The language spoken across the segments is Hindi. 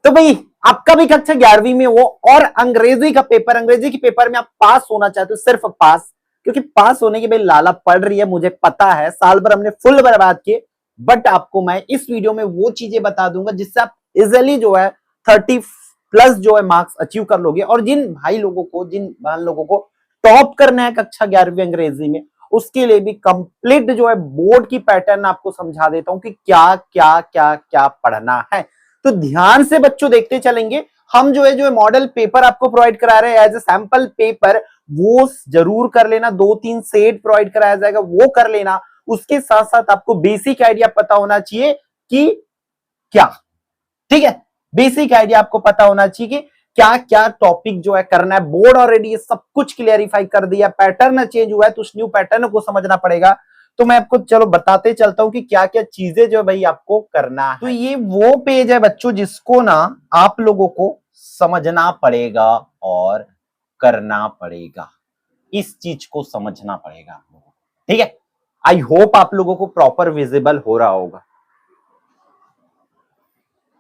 तो भाई आपका भी कक्षा 11वीं में वो और अंग्रेजी का पेपर, अंग्रेजी के पेपर में आप पास होना चाहते हो, सिर्फ पास, क्योंकि पास होने की भाई लाला पड़ रही है, मुझे पता है साल भर हमने फुल बर्बाद किए, बट आपको मैं इस वीडियो में वो चीजें बता दूंगा जिससे आप इजिली जो है 30+ जो है मार्क्स अचीव कर लोगे। और जिन भाई लोगों को, जिन बहन लोगों को टॉप करना है कक्षा 11वीं अंग्रेजी में, उसके लिए भी कंप्लीट जो है बोर्ड की पैटर्न आपको समझा देता हूं कि क्या क्या क्या क्या पढ़ना है। तो ध्यान से बच्चों देखते चलेंगे। हम जो है मॉडल पेपर आपको प्रोवाइड करा रहे हैं एज ए सैंपल पेपर, वो जरूर कर लेना। 2-3 सेट प्रोवाइड कराया जाएगा, वो कर लेना। उसके साथ साथ आपको बेसिक आइडिया पता होना चाहिए कि क्या, ठीक है, बेसिक आइडिया आपको पता होना चाहिए कि क्या क्या टॉपिक जो है करना है। बोर्ड ऑलरेडी ये सब कुछ क्लियरिफाई कर दिया, पैटर्न चेंज हुआ है तो उस न्यू पैटर्न को समझना पड़ेगा। तो मैं आपको चलो बताते चलता हूं कि क्या क्या चीजें जो भाई आपको करना है। तो ये वो पेज है बच्चों जिसको ना आप लोगों को समझना पड़ेगा और करना पड़ेगा, इस चीज को समझना पड़ेगा आप लोगों को, ठीक है। आई होप आप लोगों को प्रॉपर विजिबल हो रहा होगा।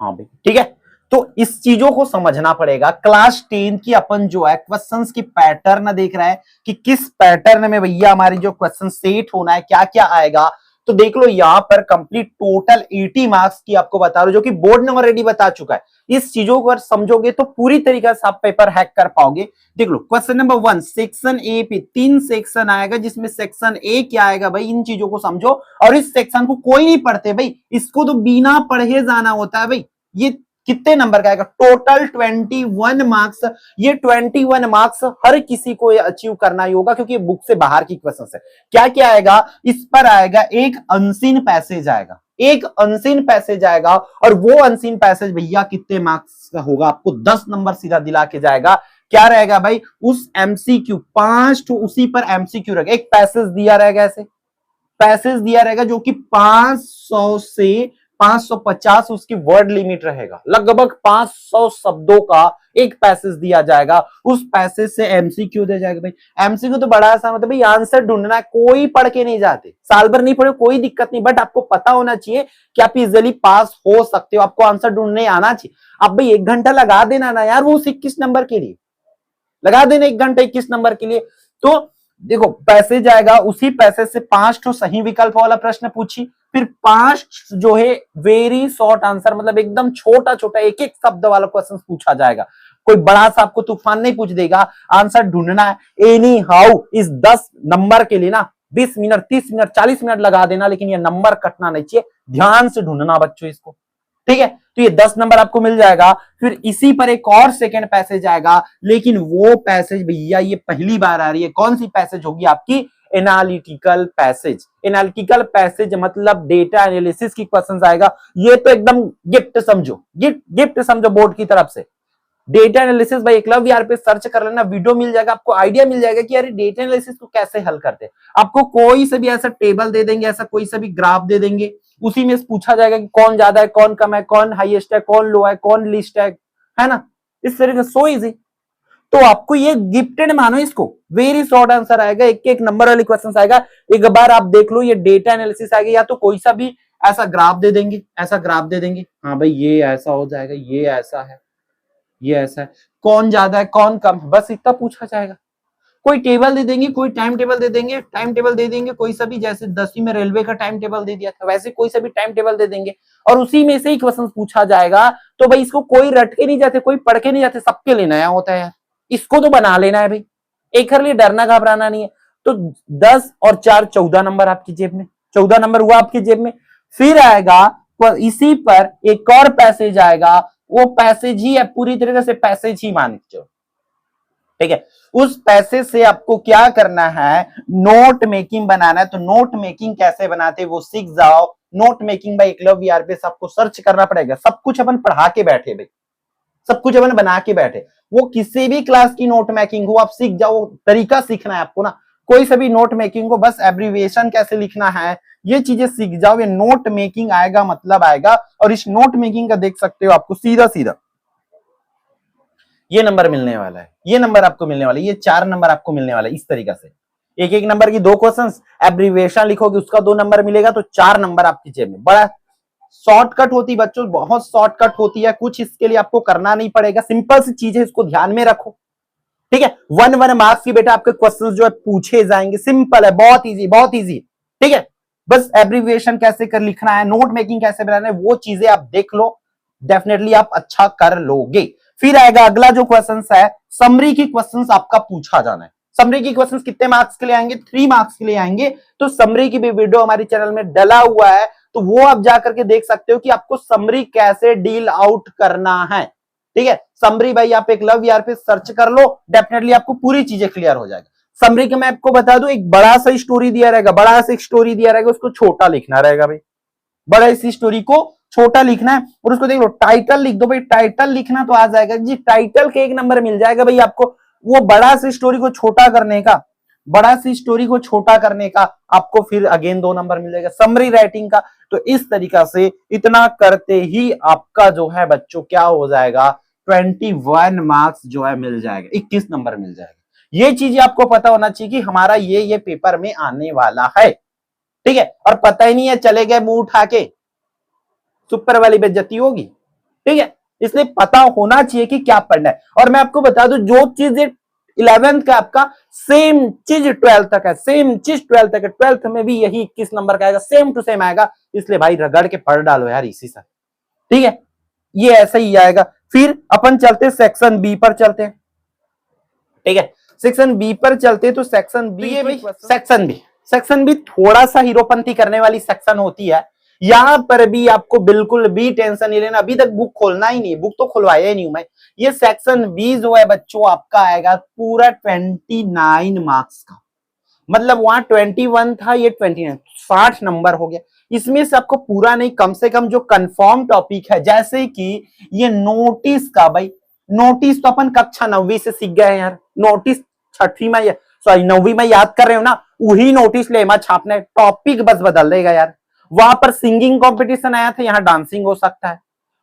हाँ भाई, ठीक है। तो इस चीजों को समझना पड़ेगा। क्लास 10 की अपन जो है क्वेश्चंस की पैटर्न देख रहा है कि किस पैटर्न में भैया हमारी जो क्वेश्चन सेट होना है, क्या क्या आएगा। तो देख लो यहां पर कंप्लीट टोटल 80 मार्क्स की आपको बता रहा हूं, जो कि बोर्ड ने ऑलरेडी बता चुका है। इस चीजों को समझोगे तो पूरी तरीके से आप पेपर हैक कर पाओगे। देख लो क्वेश्चन नंबर 1 सेक्शन ए पे 3 सेक्शन आएगा, जिसमें सेक्शन ए क्या आएगा भाई, इन चीजों को समझो। और इस सेक्शन को कोई नहीं पढ़ते भाई, इसको तो बिना पढ़े जाना होता है भाई। ये कितने नंबर का आएगा, टोटल 21 मार्क्स। ये 21 मार्क्स हर किसी को अचीव करना ही होगा, क्योंकि बुक से बाहर की क्वेश्चन है। क्या क्या आएगा इस पर, आएगा एक अनसीन पैसेज आएगा, एक अनसीन पैसेज आएगा। और वो अनसीन पैसेज भैया कितने मार्क्स का होगा, आपको 10 नंबर सीधा दिला के जाएगा। क्या रहेगा भाई, उस एमसीक्यू 5 तो उसी पर एमसीक्यू रहेगा। एक पैसेज दिया रहेगा, ऐसे पैसेज दिया रहेगा जो कि 500 से 550 उसकी वर्ड लिमिट रहेगा, लगभग 500 शब्दों का एक पैसेज दिया जाएगा। उस पैसेज से एमसीक्यू दे जाएगा भाई। एमसीक्यू तो बड़ा आसान होता है भाई, आंसर ढूंढना है, कोई पढ़ के नहीं जाते, साल भर नहीं पढ़े कोई दिक्कत नहीं, बट आपको पता होना चाहिए कि आप इजिली पास हो सकते हो, आपको आंसर ढूंढने आना चाहिए। अब भाई 1 घंटा लगा देना ना यार, वो 21 नंबर के लिए लगा देना, 1 घंटा 21 नंबर के लिए। तो देखो पैसेज आएगा, उसी पैसेज से 5 तो सही विकल्प वाला प्रश्न पूछी, फिर 5 जो है वेरी शॉर्ट आंसर, मतलब एकदम छोटा छोटा एक एक शब्द वाला क्वेश्चन पूछा जाएगा। कोई बड़ा सा आपको तूफान नहीं पूछ देगा, आंसर ढूंढना है एनी हाउ। इस 10 नंबर के लिए ना 20 मिनट 30 मिनट 40 मिनट लगा देना, लेकिन ये नंबर कटना नहीं चाहिए, ध्यान से ढूंढना बच्चों इसको, ठीक है। तो ये 10 नंबर आपको मिल जाएगा। फिर इसी पर एक और सेकंड पैसेज आएगा, लेकिन वो पैसेज भैया ये पहली बार आ रही है। कौन सी पैसेज होगी आपकी, एनालिटिकल पैसेज। एनालिटिकल पैसेज मतलब डेटा एनालिसिस की क्वेश्चंस आएगा। ये तो एकदम गिफ्ट समझो, गिफ्ट समझो बोर्ड की तरफ से। डेटा एनालिसिस भाई एकलव्य यार पे सर्च कर लेना, वीडियो मिल जाएगा, आपको आइडिया मिल जाएगा कि अरे डेटा एनालिसिस को कैसे हल करते हैं। आपको कोई से भी ऐसा टेबल दे देंगे, ऐसा कोई सा भी ग्राफ दे देंगे, उसी में पूछा जाएगा कि कौन ज्यादा है, कौन कम है, कौन हाईएस्ट है, कौन लो है, कौन लिस्ट है ना, इस तरीके से। So easy. तो आपको ये गिफ्टेड मानो इसको, वेरी शॉर्ट आंसर आएगा, एक एक नंबर वाले क्वेश्चन आएगा। एक बार आप देख लो, ये डेटा एनालिसिस आएगा, या तो कोई सा भी ऐसा ग्राफ दे देंगे, ऐसा ग्राफ दे देंगे, हाँ भाई ये ऐसा हो जाएगा, ये ऐसा है, ये ऐसा है, कौन ज्यादा है कौन कम है, बस इतना पूछा जाएगा। कोई टेबल दे देंगे, कोई टाइम टेबल दे देंगे, टाइम टेबल दे देंगे कोई सा भी, जैसे 10वीं में रेलवे का टाइम टेबल दे दिया था, वैसे कोई सा भी टाइम टेबल दे देंगे, और उसी में से ही क्वेश्चन पूछा जाएगा। तो भाई इसको कोई रट के नहीं जाते, कोई पढ़ के नहीं जाते, सबके लिए नया होता है यार, इसको तो बना लेना है भाई, एक हर लिए डरना घबराना नहीं है। तो 10 और 4 14 नंबर आपकी जेब में, 14 नंबर हुआ आपकी जेब में। फिर आएगा इसी पर एक और पैसेज आएगा, वो पैसेज ही है, पूरी तरीके से पैसेज ही मान लीजिए, ठीक है। उस पैसे से आपको क्या करना है, नोट मेकिंग बनाना है। तो नोट मेकिंग कैसे बनाते वो सीख जाओ। नोट मेकिंग बाय एकलव्य यार पे आपको सर्च करना पड़ेगा, सब कुछ अपन पढ़ा के बैठे भाई, सब कुछ अपन बना के बैठे। वो किसी भी क्लास की नोट मेकिंग हो आप सीख जाओ, तरीका सीखना है आपको ना, कोई सा भी नोट मेकिंग को, बस एब्रीविएशन कैसे लिखना है ये चीजें सीख जाओ। ये नोट मेकिंग आएगा मतलब आएगा। और इस नोट मेकिंग का देख सकते हो आपको सीधा सीधा ये नंबर मिलने वाला है, ये नंबर आपको मिलने वाला है, ये 4 नंबर आपको मिलने वाला है। इस तरीके से एक एक नंबर की 2 क्वेश्चंस, एब्रीविएशन लिखोगे उसका 2 नंबर मिलेगा, तो 4 नंबर आपकी जेब में। बड़ा शॉर्टकट होती बच्चों, बहुत शॉर्टकट होती है, कुछ इसके लिए आपको करना नहीं पड़ेगा, सिंपल सी चीज है, इसको ध्यान में रखो। ठीक है, 1 मार्क्स की बेटा आपके क्वेश्चंस जो है पूछे जाएंगे, सिंपल है, बहुत इजी, बहुत इजी। ठीक है, बस एब्रीविएशन कैसे कर लिखना है, नोट मेकिंग कैसे बनाना है, वो चीजें आप देख लो, डेफिनेटली आप अच्छा कर लोगे। फिर आएगा अगला जो क्वेश्चन है, समरी की क्वेश्चन आपका पूछा जाना है। समरी की क्वेश्चन कितने मार्क्स के लिए आएंगे? 3 मार्क्स के लिए आएंगे। तो समरी की भी वीडियो हमारे चैनल में डला हुआ है, तो वो आप जाकर के देख सकते हो कि आपको समरी कैसे डील आउट करना है। ठीक है, समरी भाई आप एक लव यार पे सर्च कर लो, डेफिनेटली आपको पूरी चीजें क्लियर हो जाएगा। समरी का मैं आपको बता दूं, एक बड़ा सा स्टोरी दिया रहेगा, बड़ा सा स्टोरी दिया रहेगा, उसको छोटा लिखना रहेगा भाई, बड़ा सी स्टोरी को छोटा लिखना है, और उसको देख लो, टाइटल लिख दो भाई, टाइटल लिखना तो आ जाएगा जी, टाइटल के 1 नंबर मिल जाएगा भाई आपको। वो बड़ा सी स्टोरी को छोटा करने का, बड़ा सी स्टोरी को छोटा करने का आपको फिर अगेन 2 नंबर मिल जाएगा, समरी राइटिंग का। तो इस तरीका से इतना करते ही आपका जो है बच्चों क्या हो जाएगा, 21 मार्क्स जो है मिल जाएगा, 21 नंबर मिल जाएगा। ये चीज आपको पता होना चाहिए कि हमारा ये पेपर में आने वाला है। ठीक है, और पता ही नहीं है, चले गए मुंह उठा के, सुपर वाली बेइज्जती होगी। ठीक है, इसलिए पता होना चाहिए कि क्या पढ़ना है। और मैं आपको बता दूं, जो चीज 11th का आपका सेम चीज 12th तक है, सेम चीज 12th तक है, 12th में भी यही 21 नंबर का आएगा, सेम टू सेम आएगा। इसलिए भाई रगड़ के पढ़ डालो यार इसी से। ठीक है, ये ऐसा ही आएगा। फिर अपन चलते सेक्शन बी पर चलते हैं। ठीक है, सेक्शन बी पर चलते, तो सेक्शन बी, सेक्शन बी थोड़ा सा हीरोपंती करने वाली सेक्शन होती है। यहां पर भी आपको बिल्कुल भी टेंशन नहीं लेना, अभी तक बुक खोलना ही नहीं, बुक तो खुलवाया ही नहीं हूं मैं। ये सेक्शन बी जो है बच्चों आपका आएगा पूरा 29 मार्क्स का, मतलब वहां 21 था, ये 29, 60 नंबर हो गया। इसमें से आपको पूरा नहीं, कम से कम जो कंफर्म टॉपिक है, जैसे कि ये नोटिस का भाई, नोटिस तो अपन कक्षा 9वीं से सीख गए हैं यार, नोटिस 6वीं में, सॉरी 9वीं में याद कर रहे हो ना, वही नोटिस लेमा छापना, टॉपिक बस बदल देगा यार। वहां पर सिंगिंग कंपटीशन आया था, यहाँ डांसिंग हो सकता है,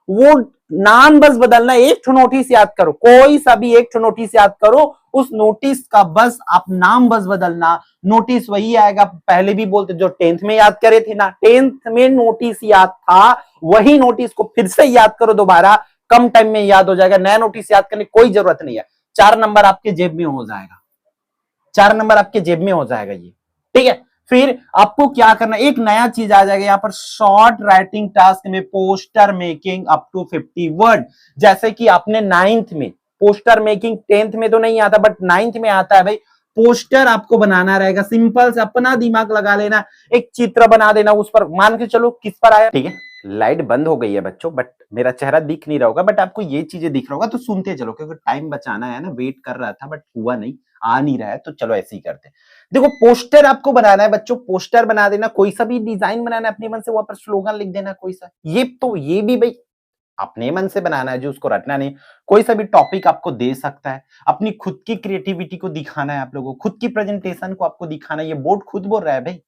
वो नाम बस बदलना, एक ठो नोटिस याद करो, कोई सा भी एक ठो नोटिस याद करो, उस नोटिस का बस आप नाम बस बदलना, नोटिस वही आएगा। पहले भी बोलते जो 10th में याद करे थे ना, 10th में नोटिस याद था, वही नोटिस को फिर से याद करो दोबारा, कम टाइम में याद हो जाएगा, नया नोटिस याद करने की कोई जरूरत नहीं है। 4 नंबर आपके जेब में हो जाएगा, 4 नंबर आपके जेब में हो जाएगा ये। ठीक है, फिर आपको क्या करना, एक नया चीज आ जाएगा यहाँ पर, शॉर्ट राइटिंग टास्क में poster making up to 50 word. जैसे कि आपने 9th में पोस्टर मेकिंग, 10th में तो नहीं आता बट 9th में आता है भाई, पोस्टर आपको बनाना रहेगा, सिंपल से अपना दिमाग लगा लेना, एक चित्र बना देना उस पर, मान के चलो किस पर आया। ठीक है, लाइट बंद हो गई है बच्चों, बट मेरा चेहरा दिख नहीं रहा होगा, बट आपको ये चीजें दिख रहा होगा, तो सुनते चलो, क्योंकि टाइम बचाना है ना, वेट कर रहा था बट हुआ नहीं, आ नहीं रहा है, तो चलो ऐसे ही करते हैं। देखो पोस्टर आपको बनाना है बच्चों, पोस्टर बना देना, कोई सा भी डिजाइन बनाना है अपने मन से, वहां पर स्लोगन लिख देना कोई सा, ये भी भाई अपने मन से बनाना है, जो उसको रटना नहीं। कोई सा भी टॉपिक आपको दे सकता है, अपनी खुद की क्रिएटिविटी को दिखाना है, आप लोगों को खुद की प्रेजेंटेशन को आपको दिखाना है, ये बोर्ड खुद बोल रहा है भाई।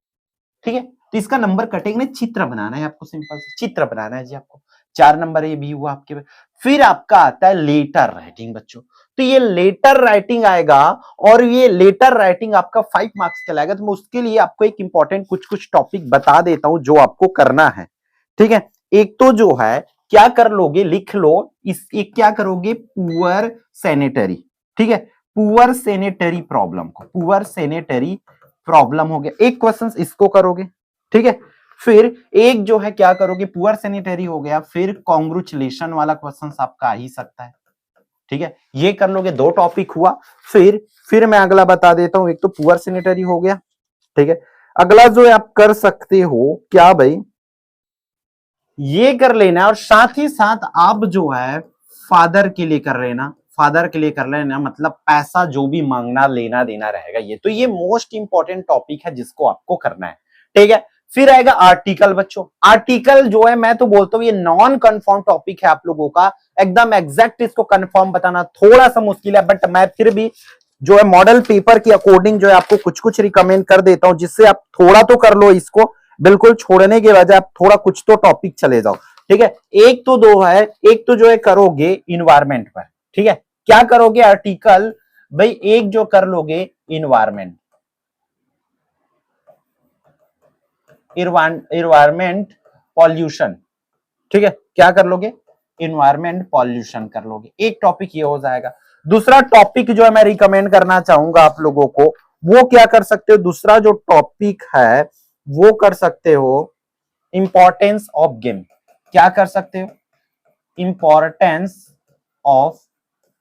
ठीक है, तो इसका नंबर कटेंगे, चित्र बनाना है आपको, सिंपल से चित्र बनाना है जी आपको, 4 नंबर ये भी हुआ आपके। फिर आपका आता है लेटर राइटिंग बच्चों, तो ये लेटर राइटिंग आएगा, और ये लेटर राइटिंग आपका 5 मार्क्स का लाएगा। तो मैं उसके लिए आपको एक इंपॉर्टेंट कुछ टॉपिक बता देता हूं जो आपको करना है। ठीक है, एक तो जो है क्या कर लोगे, लिख लो, एक क्या करोगे, पुअर सैनिटरी। ठीक है, पुअर सैनिटरी प्रॉब्लम को, पुअर सैनिटरी प्रॉब्लम हो गया, एक क्वेश्चन इसको करोगे। ठीक है, फिर एक जो है क्या करोगे, पुअर सैनिटरी हो गया, फिर कॉन्ग्रेचुलेशन वाला क्वेश्चन आपका आ ही सकता है। ठीक है, ये कर लोगे, 2 टॉपिक हुआ। फिर मैं अगला बता देता हूं, एक तो पुअर सैनिटरी हो गया। ठीक है, अगला जो आप कर सकते हो क्या भाई, ये कर लेना, और साथ ही साथ आप जो है फादर के लिए कर लेना, फादर के लिए कर लेना, मतलब पैसा जो भी मांगना लेना देना रहेगा ये, तो ये मोस्ट इंपॉर्टेंट टॉपिक है जिसको आपको करना है। ठीक है, फिर आएगा आर्टिकल बच्चों, आर्टिकल जो है मैं तो बोलता हूं ये नॉन कंफर्म टॉपिक है आप लोगों का, एकदम एग्जैक्ट इसको कंफर्म बताना थोड़ा सा मुश्किल है, बट मैं फिर भी जो है मॉडल पेपर के अकॉर्डिंग जो है आपको कुछ रिकमेंड कर देता हूं, जिससे आप थोड़ा तो कर लो इसको, बिल्कुल छोड़ने के बजाय आप थोड़ा कुछ तो टॉपिक चले जाओ। ठीक है, एक तो दो है, एक तो जो है करोगे इन्वायरमेंट पर। ठीक है, क्या करोगे आर्टिकल भाई, एक जो कर लोगे इन्वायरमेंट, इन्वायरमेंट पॉल्यूशन। ठीक है, क्या कर लोगे, इन्वायरमेंट पॉल्यूशन कर लोगे। एक टॉपिक ये हो जाएगा। दूसरा टॉपिक जो है मैं रिकमेंड करना चाहूंगा आप लोगों को, वो क्या कर सकते हो, दूसरा जो टॉपिक है वो कर सकते हो इंपॉर्टेंस ऑफ गेम। क्या कर सकते हो, इंपॉर्टेंस ऑफ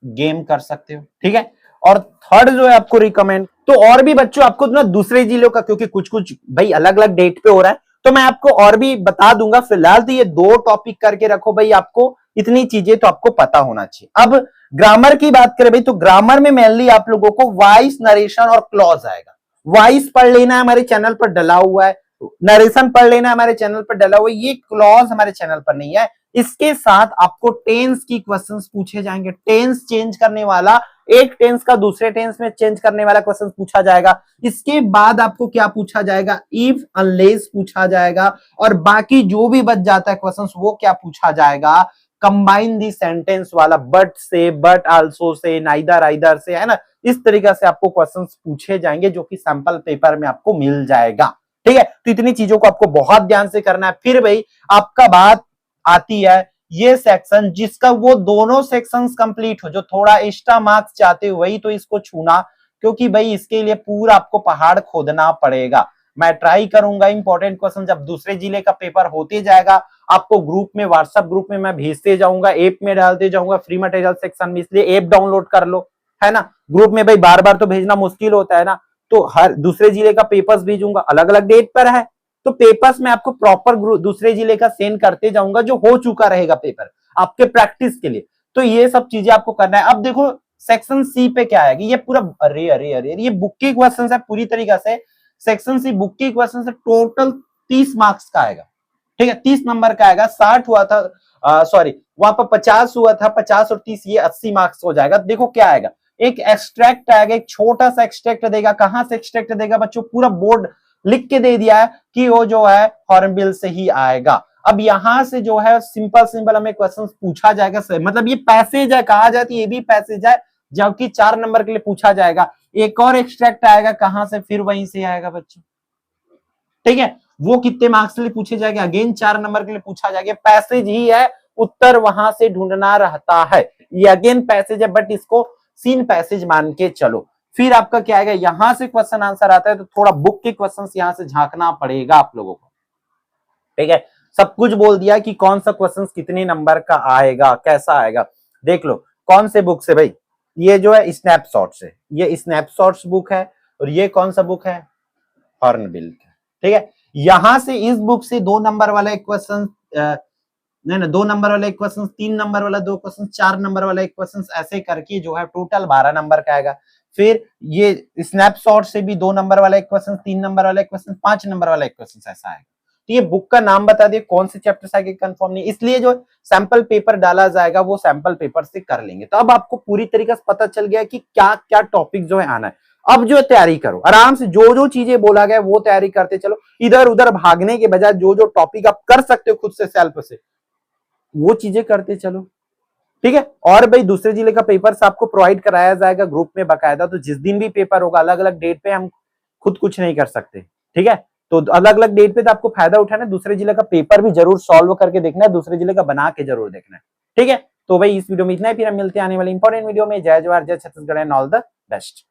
गेम कर सकते हो, ठीक है। और थर्ड जो है आपको रिकमेंड, तो और भी बच्चों आपको ना दूसरे जिलों का, क्योंकि कुछ कुछ भाई अलग अलग डेट पे हो रहा है, तो मैं आपको और भी बता दूंगा। फिलहाल तो ये दो टॉपिक करके रखो भाई, आपको इतनी चीजें तो आपको पता होना चाहिए। अब ग्रामर की बात करें भाई, तो ग्रामर में मेनली आप लोगों को वॉइस, नरेशन और क्लॉज आएगा। वॉइस पढ़ लेना है, हमारे चैनल पर डला हुआ है। नरेशन पढ़ लेना हमारे चैनल पर डला हुआ है। ये क्लॉज हमारे चैनल पर नहीं है। इसके साथ आपको टेंस की क्वेश्चंस पूछे जाएंगे। टेंस चेंज करने वाला, एक टेंस का दूसरे टेंस में चेंज करने वाला क्वेश्चन पूछा जाएगा। इसके बाद आपको क्या पूछा जाएगा, इफ अनलेस पूछा जाएगा। और बाकी जो भी बच जाता है क्वेश्चंस, वो क्या पूछा जाएगा, कंबाइन दी सेंटेंस वाला, बट से, but also say, neither either से, है ना। इस तरीके से आपको क्वेश्चंस पूछे जाएंगे, जो कि सैंपल पेपर में आपको मिल जाएगा, ठीक है। तो इतनी चीजों को आपको बहुत ध्यान से करना है। फिर भाई आपका बात आती है ये सेक्शन, जिसका वो दोनों सेक्शंस कंप्लीट हो, जो थोड़ा एक्स्ट्रा मार्क्स चाहते हो वही तो इसको छूना, क्योंकि भाई इसके लिए पूरा आपको पहाड़ खोदना पड़ेगा। मैं ट्राई करूंगा इंपॉर्टेंट क्वेश्चन, जब दूसरे जिले का पेपर होते जाएगा आपको ग्रुप में, व्हाट्सएप ग्रुप में मैं भेजते जाऊंगा, ऐप में डालते जाऊंगा, फ्री मटेरियल सेक्शन में, इसलिए ऐप डाउनलोड कर लो, है ना। ग्रुप में भाई बार बार तो भेजना मुश्किल होता है ना, तो हर दूसरे जिले का पेपर्स भेजूंगा, अलग अलग डेट पर है, तो पेपर्स में आपको प्रॉपर दूसरे जिले का सेंड करते जाऊंगा, जो हो चुका रहेगा पेपर आपके प्रैक्टिस के लिए। तो ये सब चीजें आपको करना है। अब देखो सेक्शन सी पे क्या आएगा, ये पूरा, अरे अरे अरे ये बुक की क्वेश्चन है पूरी तरीके से। सेक्शन सी बुक की क्वेश्चन से टोटल 30 मार्क्स का आएगा, ठीक है, 30 नंबर का आएगा। 60 हुआ था, सॉरी वहां पर 50 हुआ था, 50 और 30 ये 80 मार्क्स हो जाएगा। देखो क्या आएगा, एक एक्सट्रैक्ट आएगा, एक छोटा सा एक्सट्रैक्ट देगा। कहां से एक्सट्रैक्ट देगा बच्चों, पूरा बोर्ड लिख के दे दिया है कि वो जो है हॉर्नबिल से ही आएगा। अब यहां से जो है सिंपल सिंपल हमें क्वेश्चन पूछा जाएगा, मतलब ये पैसेज है, कहा जाती है ये भी पैसेज है, जबकि 4 नंबर के लिए पूछा जाएगा। एक और एक्सट्रैक्ट आएगा, कहां से, फिर वहीं से आएगा बच्चों, ठीक है। वो कितने मार्क्स के लिए पूछे जाएंगे, अगेन 4 नंबर के लिए पूछा जाएगा। पैसेज ही है, उत्तर वहां से ढूंढना रहता है। ये अगेन पैसेज है, बट इसको सीन पैसेज मान के चलो। फिर आपका क्या आएगा, यहां से क्वेश्चन आंसर आता है, तो थोड़ा बुक के क्वेश्चंस यहां से झांकना पड़ेगा आप लोगों को, ठीक है। सब कुछ बोल दिया कि कौन सा क्वेश्चन कितने नंबर का आएगा, कैसा आएगा। देख लो कौन से बुक से भाई, ये जो है स्नैपशॉट से, ये स्नैपशॉट्स बुक है, और ये कौन सा बुक है, हॉर्नबिल, ठीक है। यहां से इस बुक से 2 नंबर वाला एक क्वेश्चन, नहीं ना 2 नंबर वाला एक क्वेश्चन, 3 नंबर वाला 2 क्वेश्चन, 4 नंबर वाला एक क्वेश्चन, ऐसे करके जो है टोटल 12 नंबर का आएगा। फिर ये स्नैपशॉट से भी 2 नंबर वाला एक क्वेश्चन, 3 नंबर वाला एक क्वेश्चन, 5 नंबर वाला एक क्वेश्चन, ऐसा आएगा। तो ये बुक का नाम बता दिए, कौन से चैप्टर से आगे कंफर्म नहीं, इसलिए जो सैंपल पेपर डाला जाएगा वो सैंपल पेपर से कर लेंगे। तो अब आपको पूरी तरीके से पता चल गया कि क्या क्या टॉपिक जो है आना है। अब जो तैयारी करो आराम से, जो जो चीजें बोला गया वो तैयारी करते चलो, इधर उधर भागने के बजाय जो जो टॉपिक आप कर सकते हो खुद से सेल्फ से, वो चीजें करते चलो, ठीक है। और भाई दूसरे जिले का पेपर आपको प्रोवाइड कराया जाएगा ग्रुप में बकायदा, तो जिस दिन भी पेपर होगा अलग अलग डेट पे, हम खुद कुछ नहीं कर सकते, ठीक है। तो अलग अलग डेट पे तो आपको फायदा उठाना है, दूसरे जिले का पेपर भी जरूर सॉल्व करके देखना है, दूसरे जिले का बना के जरूर देखना है, ठीक है। तो भाई इस वीडियो में इतना ही, फिर हम मिलते हैं आने वाले इंपॉर्टेंट वीडियो में। जय जवाहर, जय Chhattisgarh and all the best.